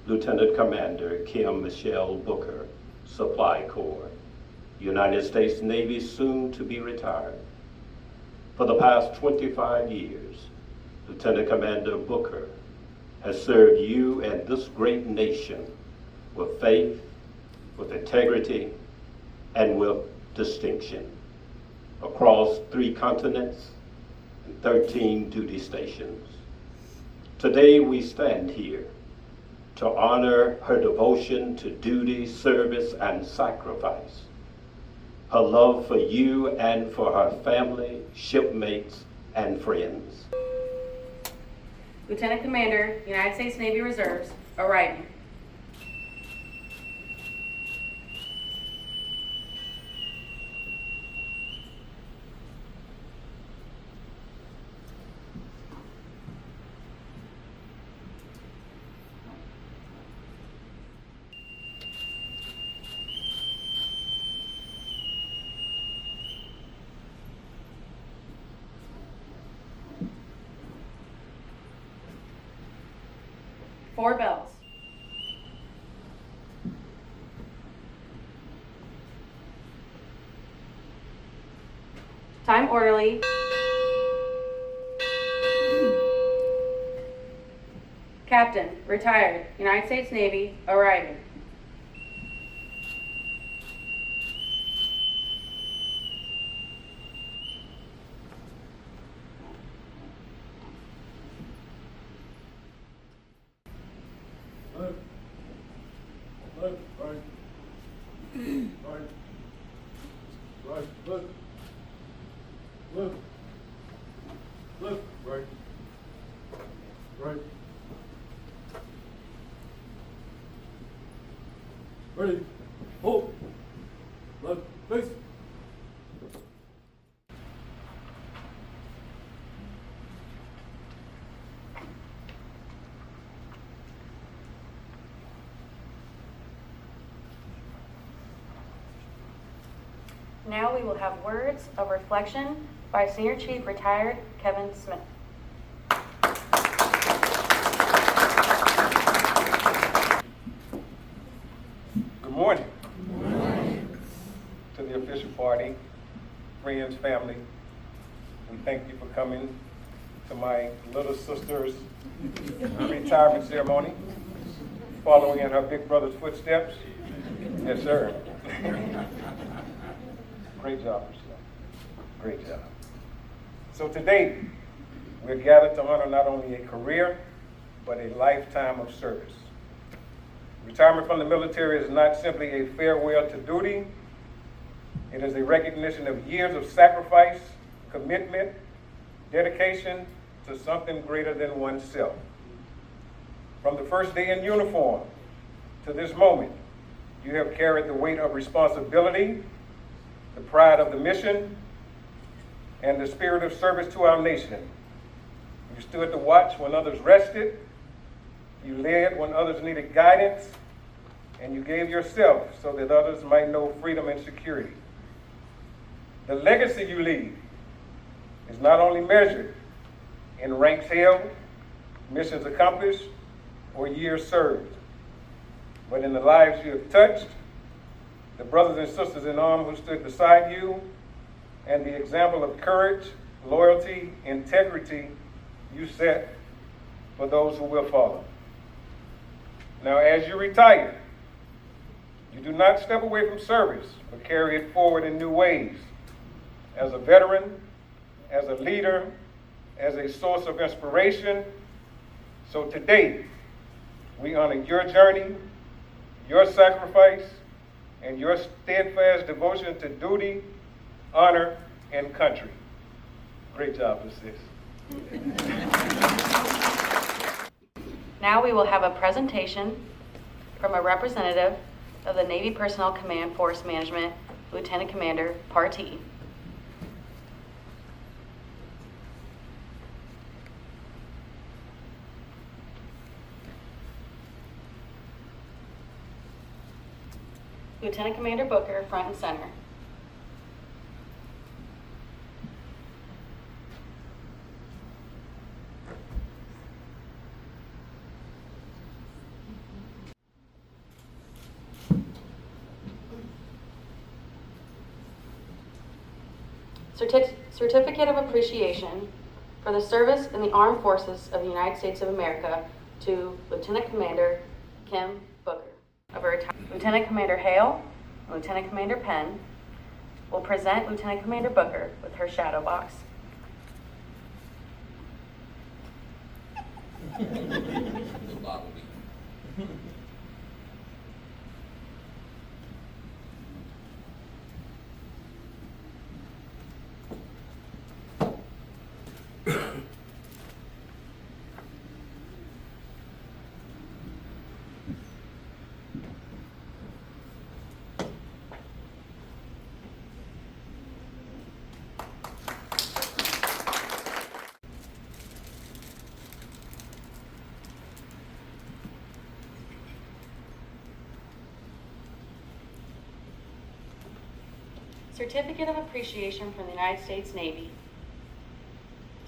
Lieutenant Commander Kim Michelle Booker, Supply Corps, United States Navy, soon to be retired. For the past 25 years, Lieutenant Commander Booker has served you and this great nation with faith, with integrity, and with distinction across 3 continents and 13 duty stations. Today we stand here to honor her devotion to duty, service, and sacrifice, her love for you and for her family, shipmates, and friends. Lieutenant Commander, United States Navy Reserves, arriving. Four bells. Time orderly. Captain, retired, United States Navy, arriving. Left, right. Right. Right, left. Left. Left, right. Right. Ready. Hold. Left, face. Now we will have words of reflection by Senior Chief Retired Kevin Smith. Good morning. Good morning. To the official party, friends, family, we thank you for coming to my little sister's retirement ceremony, following in her big brother's footsteps. Yes, sir. Great job, Michelle. Great job. So today, we're gathered to honor not only a career, but a lifetime of service. Retirement from the military is not simply a farewell to duty. It is a recognition of years of sacrifice, commitment, dedication to something greater than oneself. From the first day in uniform to this moment, you have carried the weight of responsibility, the pride of the mission, and the spirit of service to our nation. You stood to watch when others rested, you led when others needed guidance, and you gave yourself so that others might know freedom and security. The legacy you leave is not only measured in ranks held, missions accomplished, or years served, but in the lives you have touched, the brothers and sisters in arms who stood beside you, and the example of courage, loyalty, integrity you set for those who will follow. Now, as you retire, you do not step away from service, but carry it forward in new ways. As a veteran, as a leader, as a source of inspiration. So today, we honor your journey, your sacrifice, and your steadfast devotion to duty, honor, and country. Great job, sis. Now we will have a presentation from a representative of the Navy Personnel Command Force Management, Lieutenant Commander Partee. Lieutenant Commander Booker, front and center. Certificate of Appreciation for the service in the Armed Forces of the United States of America to Lieutenant Commander Kim Booker. Lieutenant Commander Hale and Lieutenant Commander Penn will present Lieutenant Commander Booker with her shadow box. Certificate of Appreciation from the United States Navy.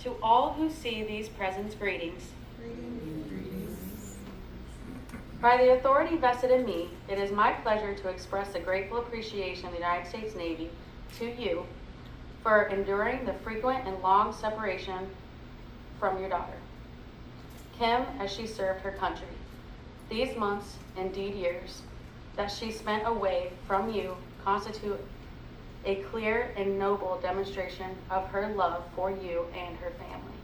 To all who see these presents, greetings. By the authority vested in me, it is my pleasure to express a grateful appreciation of the United States Navy to you for enduring the frequent and long separation from your daughter, Kim, as she served her country. These months, indeed years, that she spent away from you constitute a clear and noble demonstration of her love for you and her family.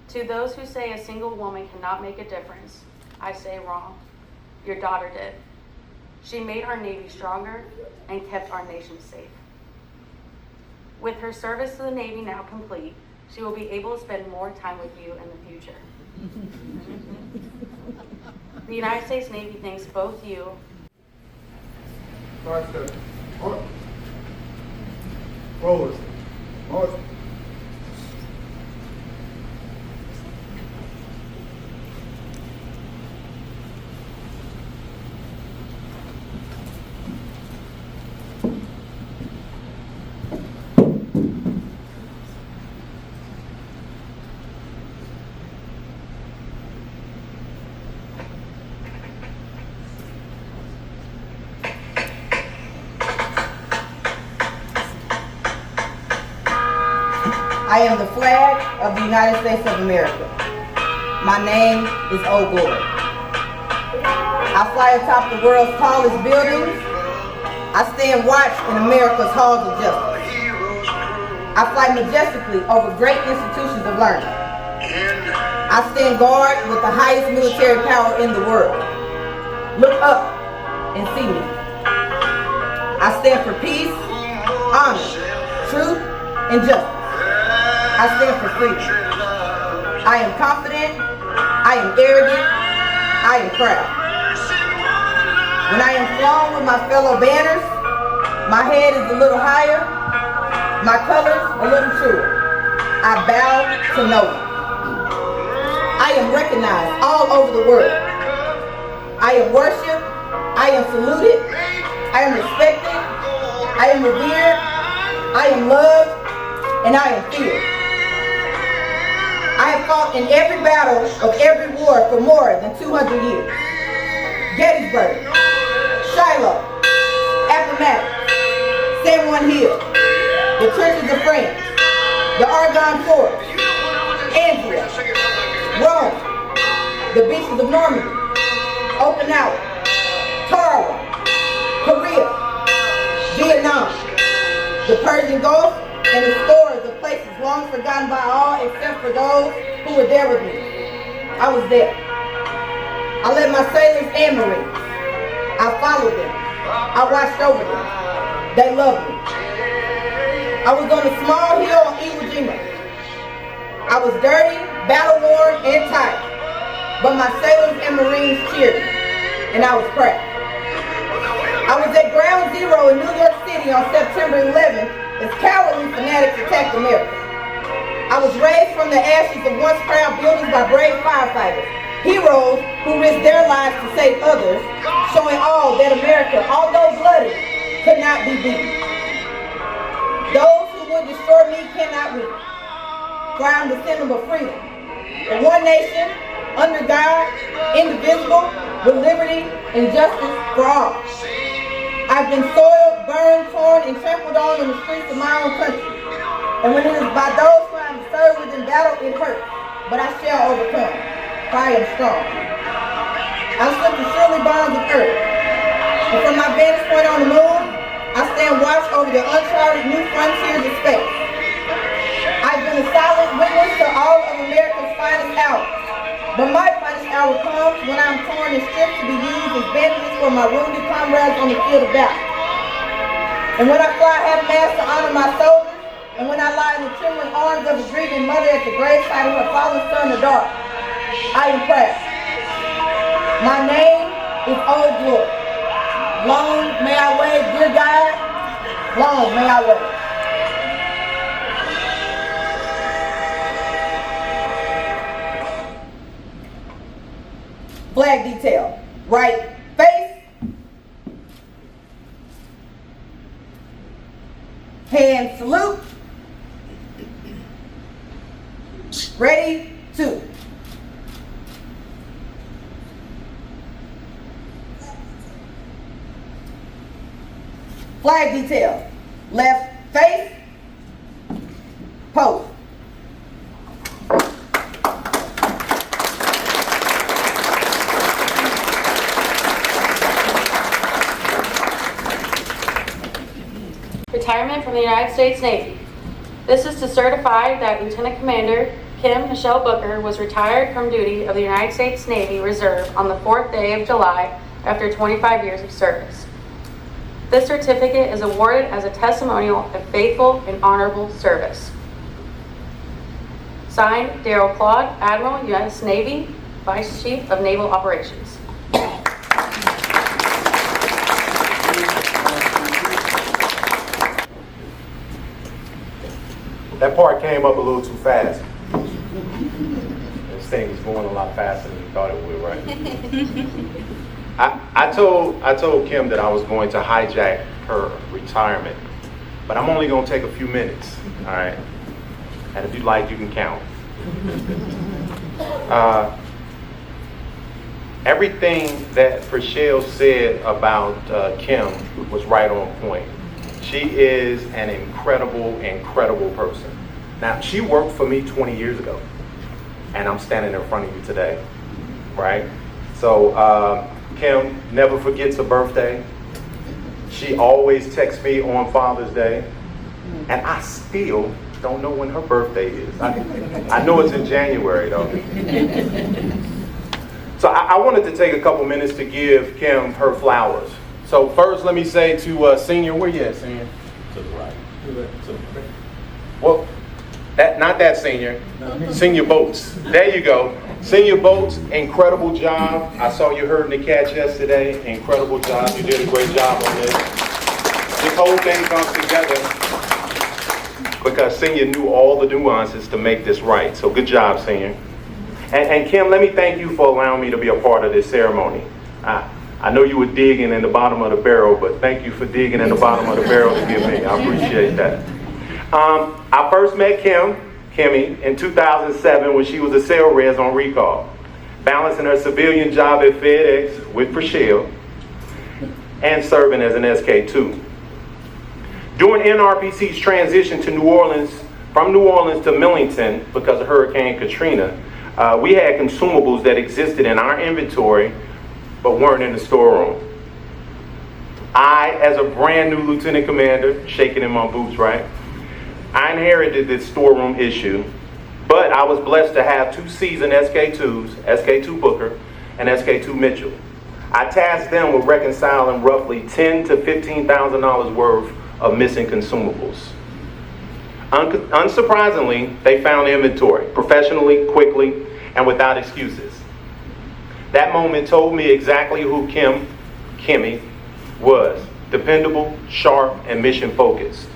To those who say a single woman cannot make a difference, I say wrong. Your daughter did. She made our Navy stronger and kept our nation safe. With her service to the Navy now complete, she will be able to spend more time with you in the future. The United States Navy thanks both you. Forward. March. I am the flag of the United States of America. My name is Old Glory. I fly atop the world's tallest buildings. I stand watch in America's halls of justice. I fly majestically over great institutions of learning. I stand guard with the highest military power in the world. Look up and see me. I stand for peace, honor, truth, and justice. I stand for freedom. I am confident, I am arrogant, I am proud. When I am flown with my fellow banners, my head is a little higher, my colors a little truer. I bow to no one. I am recognized all over the world. I am worshipped, I am saluted, I am respected, I am revered, I am loved, and I am feared. I have fought in every battle of every war for more than 200 years. Gettysburg, Shiloh, Appomattox, San Juan Hill, the trenches of France, the Argonne Forest, Antioch, Rome, the beaches of Normandy, Okinawa, Tarawa, Korea, Vietnam, the Persian Gulf, and the scores of places long forgotten by all except for those who were there with me. I was there. I led my sailors and Marines. I followed them. I watched over them. They loved me. I was on a small hill on Iwo Jima. I was dirty, battle-worn, and tired, but my sailors and Marines cheered me, and I was proud. I was at Ground Zero in New York City on September 11th as cowardly fanatics attacked America. I was raised from the ashes of once proud buildings by brave firefighters, heroes who risked their lives to save others, showing all that America, although bloody, could not be beaten. Those who would destroy me cannot win, for I am the symbol of freedom. For one nation, under God, indivisible, with liberty and justice for all. I've been soiled, burned, torn, and trampled on in the streets of my own country. And when it is by those who I am served with in battle, it hurts, but I shall overcome, for I am strong. I slip the surely bonds of earth, and from my vantage point on the moon, I stand watch over the uncharted new frontiers of space. I've been a silent witness to all of America's finest hours, but my finest hour comes when I am torn and stripped to be used as bandages for my wounded comrades on the field of battle. And when I fly half-mast to honor my soldiers, and when I lie in the trembling arms of a grieving mother at the graveside of her fallen son or daughter, I am proud. My name is Old Glory. Long may I wave, dear God. Long may I wave. Flag detail. Right face. Hand salute. Ready, two. Flag detail. Left face. Pose. Retirement from the United States Navy. This is to certify that Lieutenant Commander Kim Michelle Booker was retired from duty of the United States Navy Reserve on the 4th day of July after 25 years of service. This certificate is awarded as a testimonial of faithful and honorable service. Signed, Darrell Claude, Admiral, U.S. Navy, Vice Chief of Naval Operations. That part came up a little too fast. This thing was going a lot faster than you thought it would, right? I told Kim that I was going to hijack her retirement, but I'm only going to take a few minutes, all right? And if you like, you can count. Everything that Rochelle said about Kim was right on point. She is an incredible person. Now, she worked for me 20 years ago, and I'm standing in front of you today, right? So, Kim never forgets her birthday. She always texts me on Father's Day, and I still don't know when her birthday is. I know it's in January, though. So I wanted to take a couple minutes to give Kim her flowers. So first, let me say to Senior, where you at, Senior? To the right. Well, not that Senior. Senior Boats. There you go. Senior Boats, incredible job. I saw you herding the cats yesterday. Incredible job. You did a great job on this. This whole thing comes together because Senior knew all the nuances to make this right. So good job, Senior. And Kim, let me thank you for allowing me to be a part of this ceremony. I know you were digging in the bottom of the barrel, but thank you for digging in the bottom of the barrel to give me. I appreciate that. I first met Kimmy, in 2007 when she was a sales res on recall, balancing her civilian job at FedEx with Rochelle and serving as an SK2. During NRPC's transition to New Orleans, from New Orleans to Millington because of Hurricane Katrina, we had consumables that existed in our inventory but weren't in the storeroom. I, as a brand new lieutenant commander, shaking in my boots, right? I inherited this storeroom issue, but I was blessed to have two seasoned SK2s, SK2 Booker and SK2 Mitchell. I tasked them with reconciling roughly $10,000 to $15,000 worth of missing consumables. Unsurprisingly, they found the inventory professionally, quickly, and without excuses. That moment told me exactly who Kimmy was: dependable, sharp, and mission focused.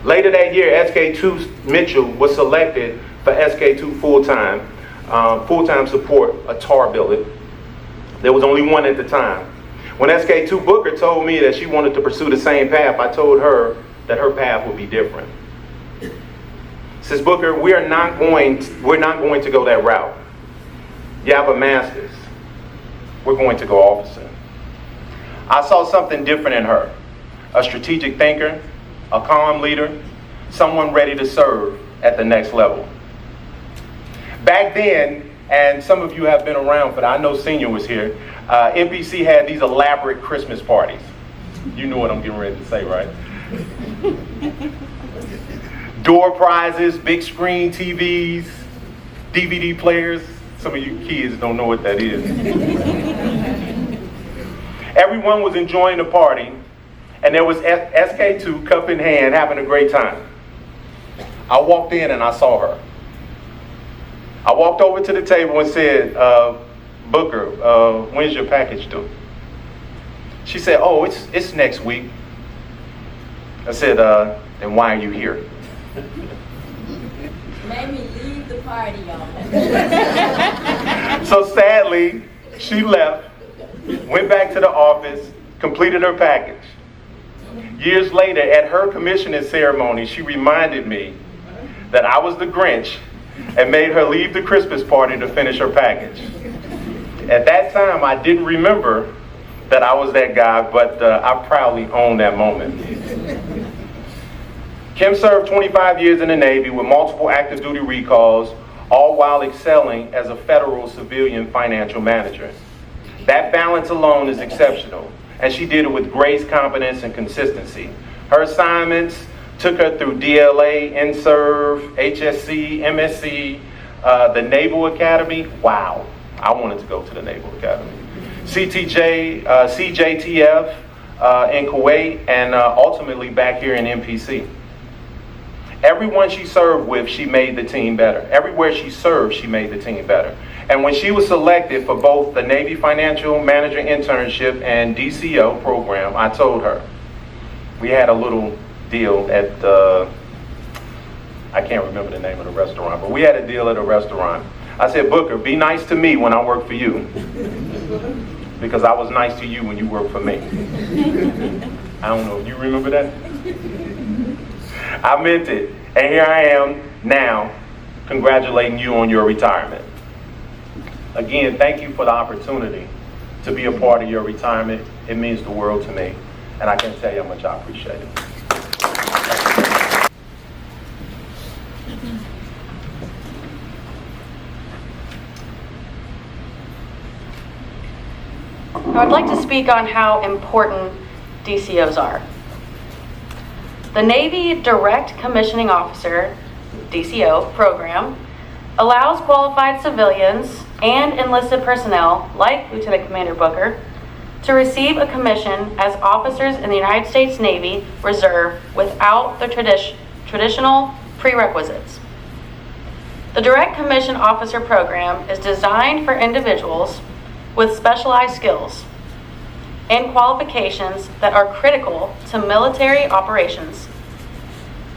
Later that year, SK2 Mitchell was selected for SK2 full-time support, a TAR billet. There was only one at the time. When SK2 Booker told me that she wanted to pursue the same path, I told her that her path would be different. Says Booker, we're not going to go that route. You have a master's. We're going to go officer. I saw something different in her. A strategic thinker, a calm leader, someone ready to serve at the next level. Back then, and some of you have been around for that, I know Senior was here, NPC had these elaborate Christmas parties. You know what I'm getting ready to say, right? Door prizes, big screen TVs, DVD players. Some of you kids don't know what that is. Everyone was enjoying the party, and there was SK2 cup in hand having a great time. I walked in and I saw her. I walked over to the table and said, Booker, when's your package due? She said, oh, it's next week. I said, then why are you here? Made me leave the party on. So sadly, she left, went back to the office, completed her package. Years later, at her commissioning ceremony, she reminded me that I was the Grinch and made her leave the Christmas party to finish her package. At that time, I didn't remember that I was that guy, but I proudly own that moment. Kim served 25 years in the Navy with multiple active duty recalls, all while excelling as a federal civilian financial manager. That balance alone is exceptional, and she did it with grace, competence, and consistency. Her assignments took her through DLA, NSERV, HSC, MSC, the Naval Academy. Wow, I wanted to go to the Naval Academy. CTJ, CJTF in Kuwait, and ultimately back here in NPC. Everyone she served with, she made the team better. Everywhere she served, she made the team better. And when she was selected for both the Navy Financial Manager Internship and DCO program, I told her, we had a little deal at, I can't remember the name of the restaurant, but we had a deal at a restaurant. I said, Booker, be nice to me when I work for you, because I was nice to you when you worked for me. I don't know, you remember that? I meant it, and here I am now, congratulating you on your retirement. Again, thank you for the opportunity to be a part of your retirement. It means the world to me, and I can't tell you how much I appreciate it. I'd like to speak on how important DCOs are. The Navy Direct Commissioning Officer, DCO, program allows qualified civilians and enlisted personnel, like Lieutenant Commander Booker, to receive a commission as officers in the United States Navy Reserve without the traditional prerequisites. The Direct Commission Officer program is designed for individuals with specialized skills and qualifications that are critical to military operations.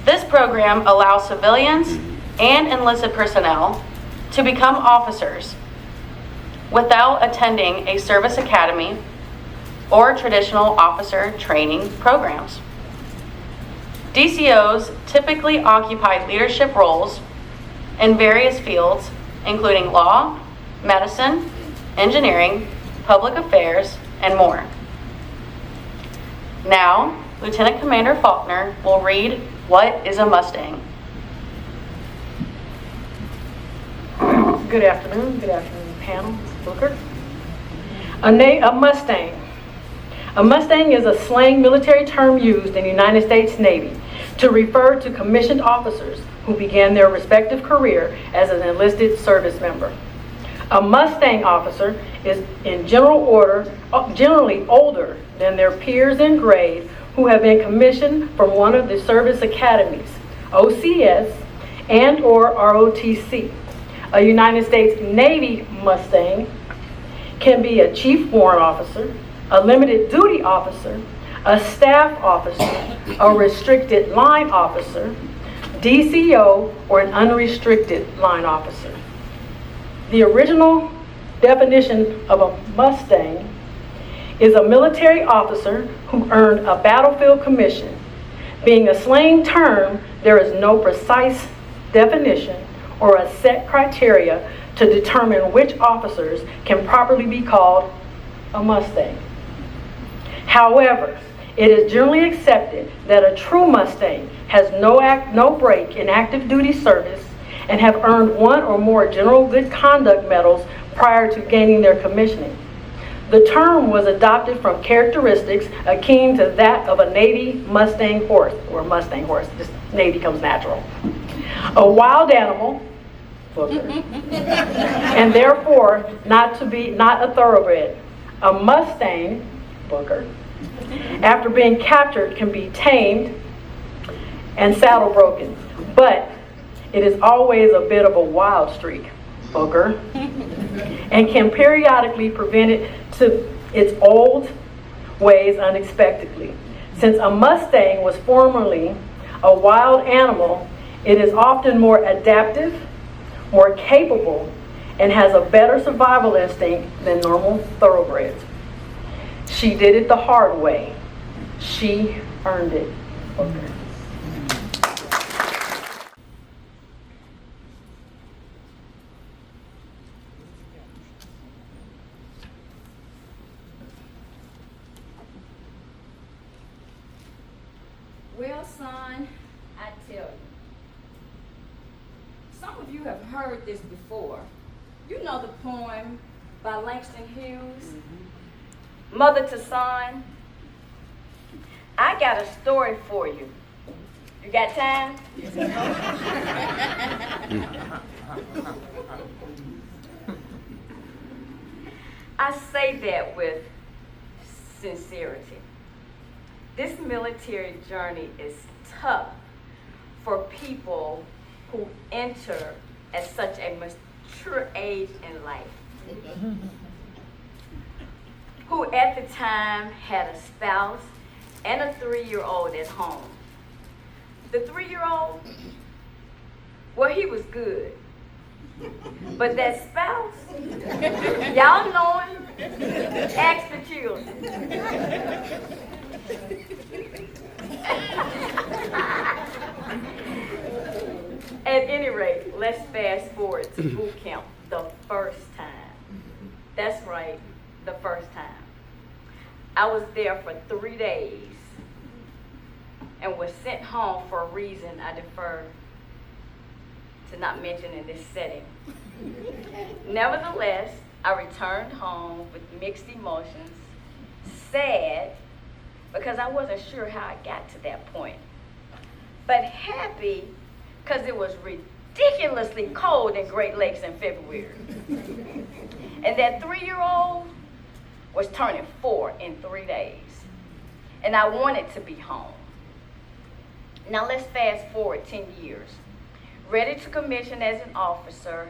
This program allows civilians and enlisted personnel to become officers without attending a service academy or traditional officer training programs. DCOs typically occupy leadership roles in various fields, including law, medicine, engineering, public affairs, and more. Now, Lieutenant Commander Faulkner will read what is a Mustang. Good afternoon panel, Booker. A Mustang. A Mustang is a slang military term used in the United States Navy to refer to commissioned officers who began their respective career as an enlisted service member. A Mustang officer is generally older than their peers in grade who have been commissioned from one of the service academies, OCS and or ROTC. A United States Navy Mustang can be a chief warrant officer, a limited duty officer, a staff officer, a restricted line officer, DCO, or an unrestricted line officer. The original definition of a Mustang is a military officer who earned a battlefield commission. Being a slang term, there is no precise definition or a set criteria to determine which officers can properly be called a Mustang. However, It is generally accepted that a true Mustang has no break in active duty service and have earned one or more General Good Conduct medals prior to gaining their commissioning. The term was adopted from characteristics akin to that of a Navy Mustang horse, or Mustang horse, just Navy comes natural. A wild animal, Booker, and therefore not a thoroughbred. A Mustang, Booker, after being captured can be tamed and saddle broken, but it is always a bit of a wild streak, Booker, and can periodically prevent it to its old ways unexpectedly. Since a Mustang was formerly a wild animal, it is often more adaptive, more capable, and has a better survival instinct than normal thoroughbreds. She did it the hard way. She earned it. Booker. Well, son, I tell you, some of you have heard this before. You know the poem by Langston Hughes, Mother to Son. I got a story for you. You got time? I say that with sincerity. This military journey is tough for people who enter at such a mature age in life, who at the time had a spouse and a 3-year-old at home. The 3-year-old, well, he was good. But that spouse, y'all know him, ask the children. At any rate, let's fast forward to boot camp the first time. That's right, the first time. I was there for 3 days and was sent home for a reason I defer to not mention in this setting. Nevertheless, I returned home with mixed emotions, sad because I wasn't sure how I got to that point, but happy because it was ridiculously cold in Great Lakes in February. And that 3-year-old was turning 4 in 3 days. And I wanted to be home. Now let's fast forward 10 years. Ready to commission as an officer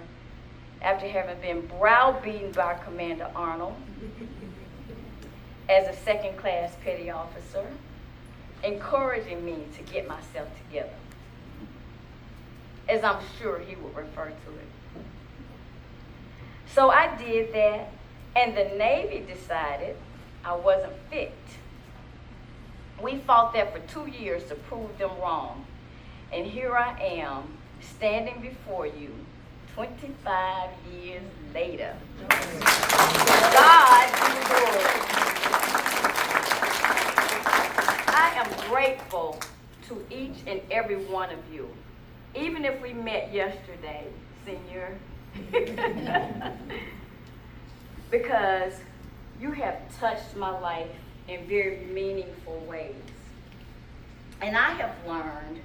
after having been browbeaten by Commander Arnold as a second-class petty officer, encouraging me to get myself together, as I'm sure he would refer to it. So I did that, and the Navy decided I wasn't fit. We fought that for 2 years to prove them wrong. And here I am, standing before you 25 years later. God be the glory. I am grateful to each and every one of you, even if we met yesterday, Senior, because you have touched my life in very meaningful ways. And I have learned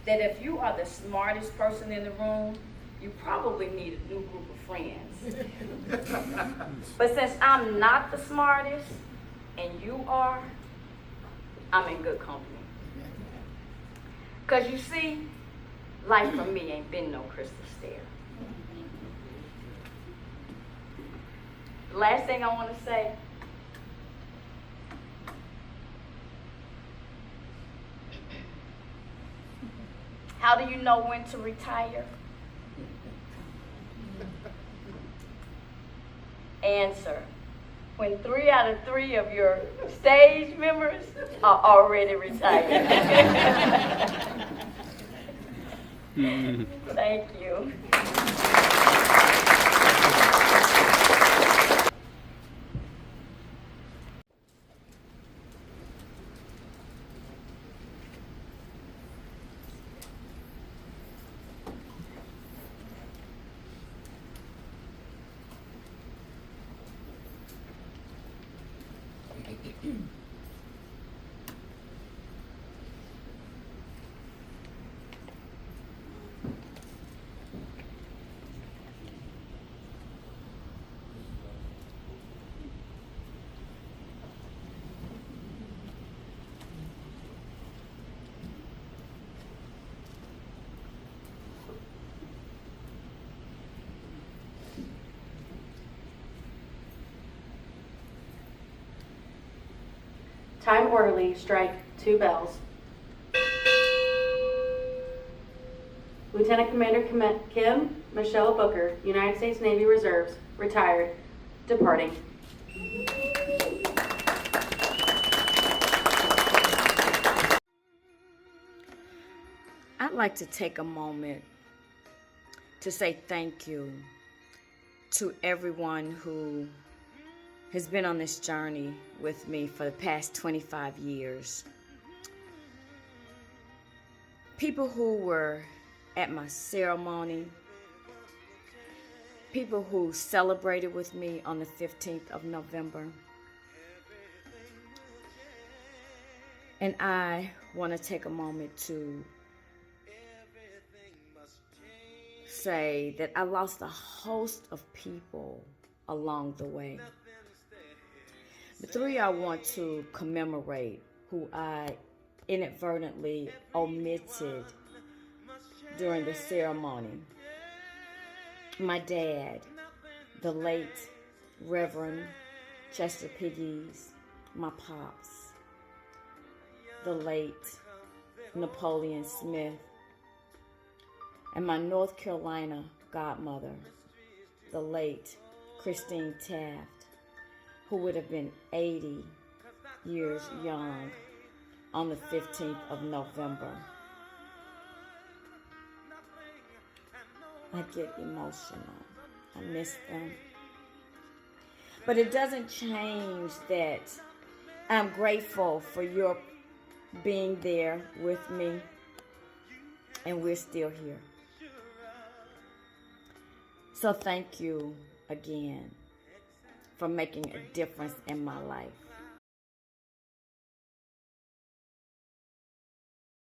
that if you are the smartest person in the room, you probably need a new group of friends. But since I'm not the smartest, and you are, I'm in good company. Because you see, life for me ain't been no crystal stair. Last thing I want to say, how do you know when to retire? Answer: when 3 out of 3 of your stage members are already retired. Thank you. Time orderly, strike 2 bells. Lieutenant Commander Kim Michelle Booker, United States Navy Reserves, retired, departing. I'd like to take a moment to say thank you to everyone who has been on this journey with me for the past 25 years. People who were at my ceremony, people who celebrated with me on the 15th of November. And I want to take a moment to say that I lost a host of people along the way. The 3 I want to commemorate who I inadvertently omitted during the ceremony. My dad, the late Reverend Chester Piggies, my pops, the late Napoleon Smith, and my North Carolina godmother, the late Christine Taft, who would have been 80 years young on the 15th of November. I get emotional. I miss them. But it doesn't change that I'm grateful for your being there with me, and we're still here. So thank you again for making a difference in my life.